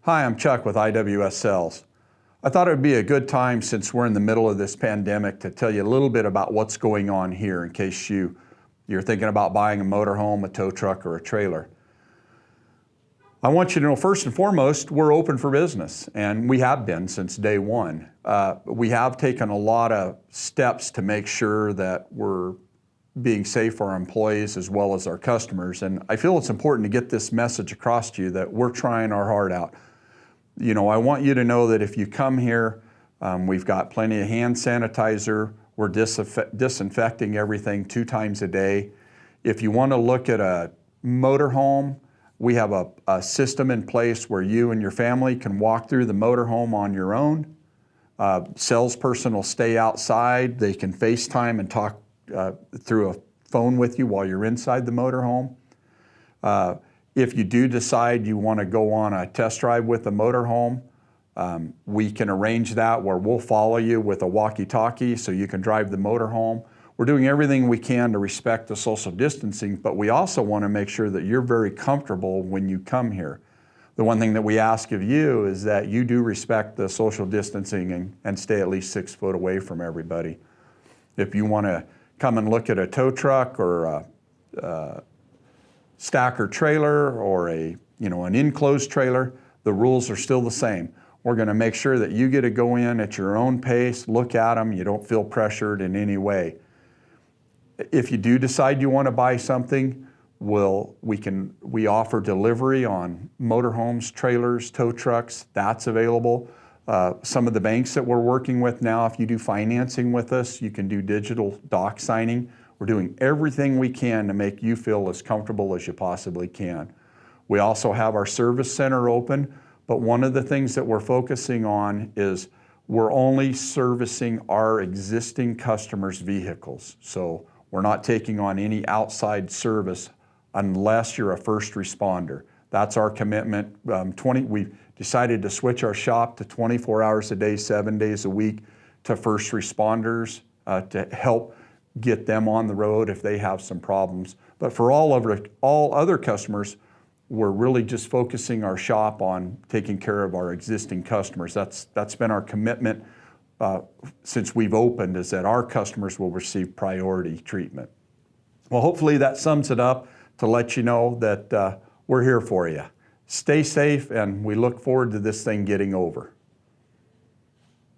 Hi, I'm Chuck with IWS Sales. I thought it would be a good time, since we're in the middle of this pandemic, to tell you a little bit about what's going on here in case you're thinking about buying a motorhome, a tow truck, or a trailer. I want you to know, first and foremost, we're open for business, and we have been since day one. We have taken a lot of steps to make sure that we're being safe for our employees as well as our customers, and I feel it's important to get this message across to you that we're trying our heart out. You know, I want you to know that if you come here, we've got plenty of hand sanitizer. We're disinfecting everything 2 times a day. If you want to look at a motorhome, we have a system in place where you and your family can walk through the motorhome on your own. Salesperson will stay outside. They can FaceTime and talk through a phone with you while you're inside the motorhome. If you do decide you want to go on a test drive with the motorhome, we can arrange that where we'll follow you with a walkie-talkie so you can drive the motorhome. We're doing everything we can to respect the social distancing, but we also want to make sure that you're very comfortable when you come here. The one thing that we ask of you is that you do respect the social distancing and stay at least 6 foot away from everybody. If you want to come and look at a tow truck or a stacker trailer or an enclosed trailer, the rules are still the same. We're going to make sure that you get to go in at your own pace, look at them, you don't feel pressured in any way. If you do decide you want to buy something, we offer delivery on motorhomes, trailers, tow trucks. That's available. Some of the banks that we're working with now, if you do financing with us, you can do digital doc signing. We're doing everything we can to make you feel as comfortable as you possibly can. We also have our service center open, but one of the things that we're focusing on is we're only servicing our existing customers' vehicles. So we're not taking on any outside service unless you're a first responder. That's our commitment. We've decided to switch our shop to 24 hours a day, 7 days a week to first responders to help get them on the road if they have some problems. But for all other customers, we're really just focusing our shop on taking care of our existing customers. That's been our commitment since we've opened, is that our customers will receive priority treatment. Well, hopefully that sums it up to let you know that we're here for you. Stay safe, and we look forward to this thing getting over.